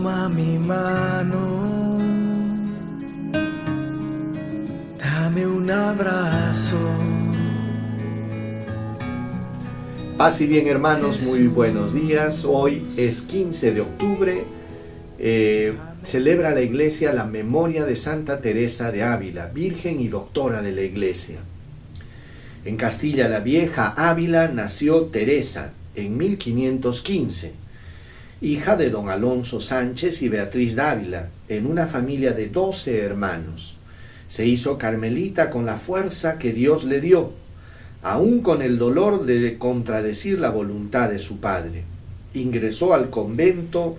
Toma mi mano, dame un abrazo. Paz y bien, hermanos, muy buenos días. Hoy es 15 de octubre. Celebra la Iglesia la memoria de Santa Teresa de Ávila, Virgen y Doctora de la Iglesia. En Castilla la Vieja, Ávila, nació Teresa en 1515, hija de don Alonso Sánchez y Beatriz Dávila, en una familia de 12 hermanos. Se hizo carmelita con la fuerza que Dios le dio, aún con el dolor de contradecir la voluntad de su padre. Ingresó al convento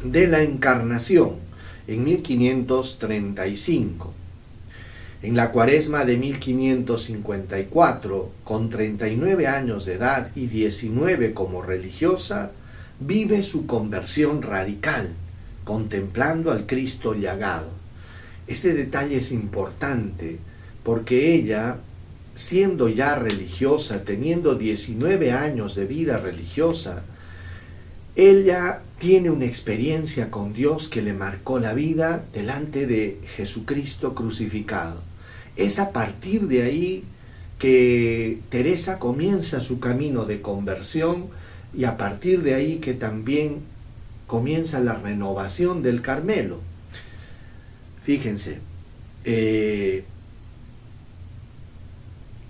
de la Encarnación en 1535. En la Cuaresma de 1554, con 39 años de edad y 19 como religiosa, vive su conversión radical, contemplando al Cristo llagado. Este detalle es importante porque ella, siendo ya religiosa, teniendo 19 años de vida religiosa, ella tiene una experiencia con Dios que le marcó la vida delante de Jesucristo crucificado. Es a partir de ahí que Teresa comienza su camino de conversión y a partir de ahí que también comienza la renovación del Carmelo. Fíjense,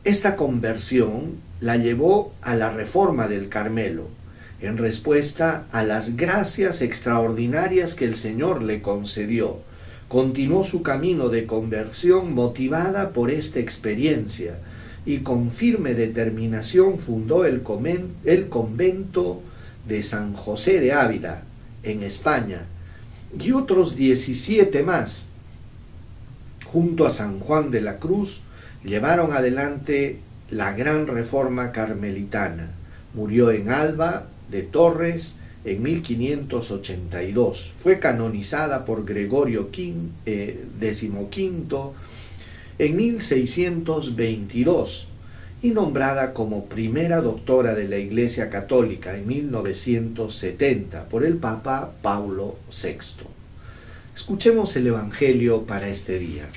esta conversión la llevó a la reforma del Carmelo, en respuesta a las gracias extraordinarias que el Señor le concedió. Continuó su camino de conversión motivada por esta experiencia y con firme determinación fundó el convento de San José de Ávila, en España, y otros 17 más. Junto a San Juan de la Cruz, llevaron adelante la gran reforma carmelitana. Murió en Alba de Torres en 1582. Fue canonizada por Gregorio XV en 1622 y nombrada como primera doctora de la Iglesia Católica en 1970 por el Papa Paulo VI. Escuchemos el Evangelio para este día.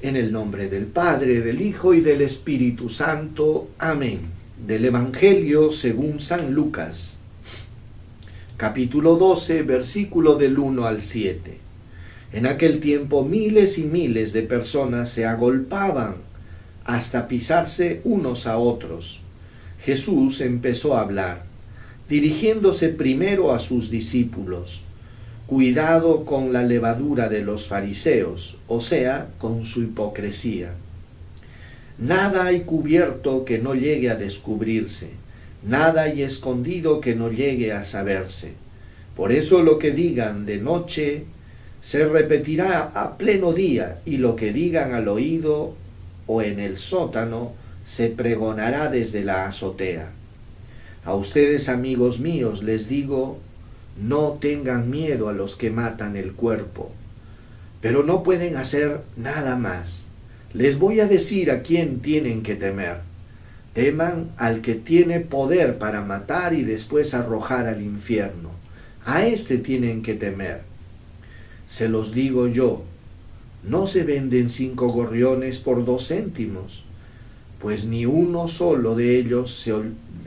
En el nombre del Padre, del Hijo y del Espíritu Santo. Amén. Del Evangelio según San Lucas, capítulo 12, versículo del 1 al 7. En aquel tiempo miles y miles de personas se agolpaban hasta pisarse unos a otros. Jesús empezó a hablar, dirigiéndose primero a sus discípulos. Cuidado con la levadura de los fariseos, o sea, con su hipocresía. Nada hay cubierto que no llegue a descubrirse, nada hay escondido que no llegue a saberse. Por eso lo que digan de noche se repetirá a pleno día, y lo que digan al oído o en el sótano se pregonará desde la azotea. A ustedes, amigos míos, les digo, no tengan miedo a los que matan el cuerpo, pero no pueden hacer nada más. Les voy a decir a quién tienen que temer. Teman al que tiene poder para matar y después arrojar al infierno. A este tienen que temer. Se los digo yo, no se venden 5 gorriones por 2 céntimos, pues ni uno solo de ellos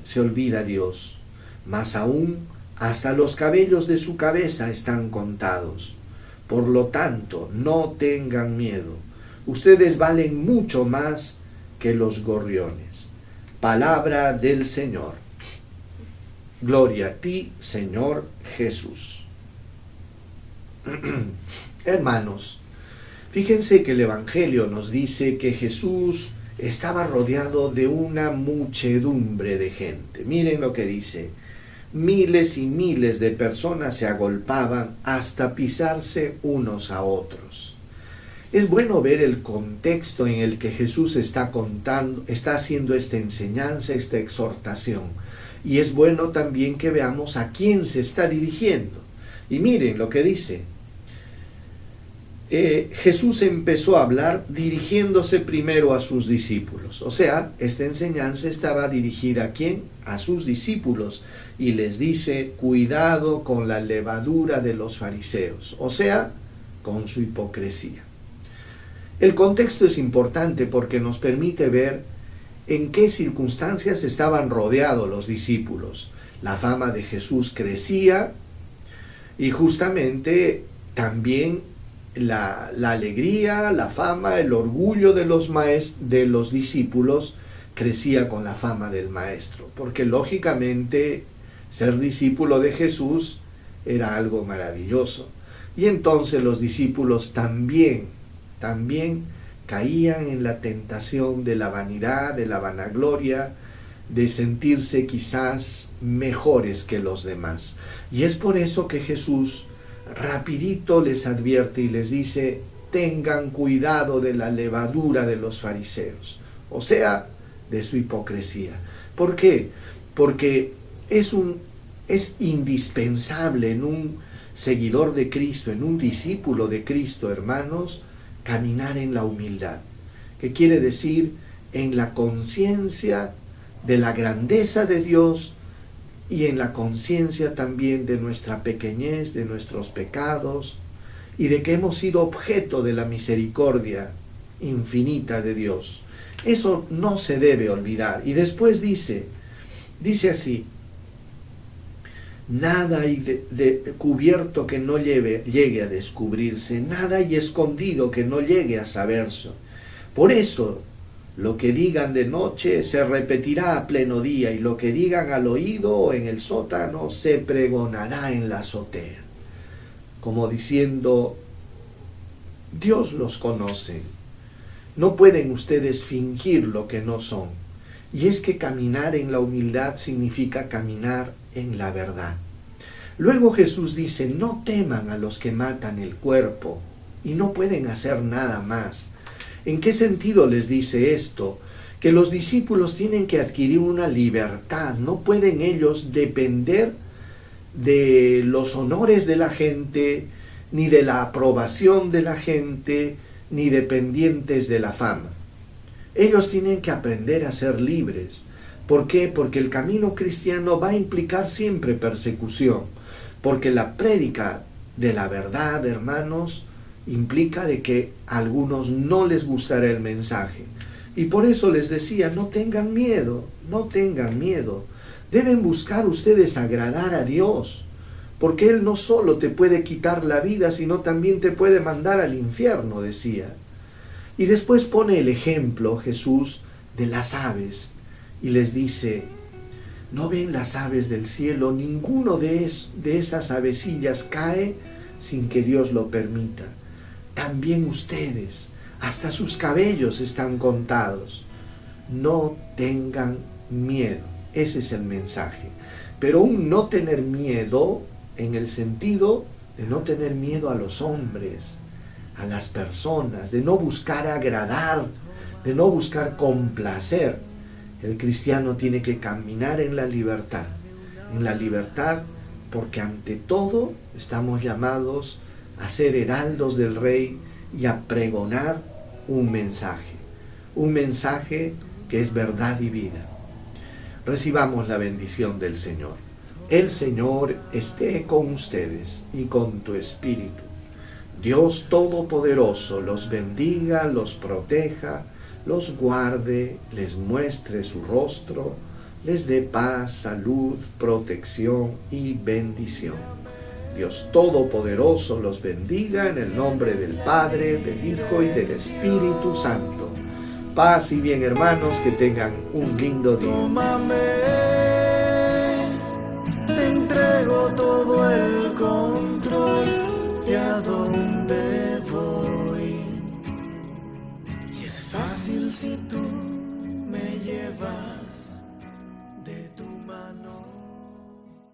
se olvida a Dios. Más aún, hasta los cabellos de su cabeza están contados. Por lo tanto, no tengan miedo. Ustedes valen mucho más que los gorriones. Palabra del Señor. Gloria a ti, Señor Jesús. Hermanos, fíjense que el Evangelio nos dice que Jesús estaba rodeado de una muchedumbre de gente. Miren lo que dice. Miles y miles de personas se agolpaban hasta pisarse unos a otros. Es bueno ver el contexto en el que Jesús está haciendo esta enseñanza, esta exhortación. Y es bueno también que veamos a quién se está dirigiendo. Y miren lo que dice. Jesús empezó a hablar dirigiéndose primero a sus discípulos. O sea, esta enseñanza estaba dirigida ¿a quién? A sus discípulos. y les dice, cuidado con la levadura de los fariseos, o sea, con su hipocresía. El contexto es importante porque nos permite ver en qué circunstancias estaban rodeados los discípulos. La fama de Jesús crecía y justamente también la alegría, la fama, el orgullo de los discípulos crecía con la fama del maestro, porque lógicamente ser discípulo de Jesús era algo maravilloso. Y entonces los discípulos también caían en la tentación de la vanidad, de la vanagloria, de sentirse quizás mejores que los demás. Y es por eso que Jesús rapidito les advierte y les dice, tengan cuidado de la levadura de los fariseos, o sea, de su hipocresía. ¿Por qué? Porque es indispensable en un seguidor de Cristo, en un discípulo de Cristo, hermanos, caminar en la humildad, que quiere decir en la conciencia de la grandeza de Dios y en la conciencia también de nuestra pequeñez, de nuestros pecados y de que hemos sido objeto de la misericordia infinita de Dios. Eso no se debe olvidar. Y después dice así, nada hay de cubierto que no llegue a descubrirse, nada hay escondido que no llegue a saberse. Por eso, lo que digan de noche se repetirá a pleno día, y lo que digan al oído o en el sótano se pregonará en la azotea. Como diciendo, Dios los conoce. No pueden ustedes fingir lo que no son. Y es que caminar en la humildad significa caminar en la verdad. Luego Jesús dice, no teman a los que matan el cuerpo y no pueden hacer nada más. ¿En qué sentido les dice esto? Que los discípulos tienen que adquirir una libertad, no pueden ellos depender de los honores de la gente, ni de la aprobación de la gente, ni dependientes de la fama. Ellos tienen que aprender a ser libres. ¿Por qué? Porque el camino cristiano va a implicar siempre persecución, porque la prédica de la verdad, hermanos, implica de que a algunos no les gustará el mensaje. Y por eso les decía, no tengan miedo, no tengan miedo. Deben buscar ustedes agradar a Dios, porque Él no solo te puede quitar la vida, sino también te puede mandar al infierno, decía. Y después pone el ejemplo, Jesús, de las aves, y les dice, ¿no ven las aves del cielo? Ninguno de esas avecillas cae sin que Dios lo permita. También ustedes, hasta sus cabellos están contados. No tengan miedo. Ese es el mensaje. Pero un no tener miedo en el sentido de no tener miedo a los hombres, a las personas, de no buscar agradar, de no buscar complacer. El cristiano tiene que caminar en la libertad porque ante todo estamos llamados a ser heraldos del Rey y a pregonar un mensaje que es verdad y vida. Recibamos la bendición del Señor. El Señor esté con ustedes y con tu espíritu. Dios Todopoderoso los bendiga, los proteja, los guarde, les muestre su rostro, les dé paz, salud, protección y bendición. Dios Todopoderoso los bendiga en el nombre del Padre, del Hijo y del Espíritu Santo. Paz y bien, hermanos, que tengan un lindo día.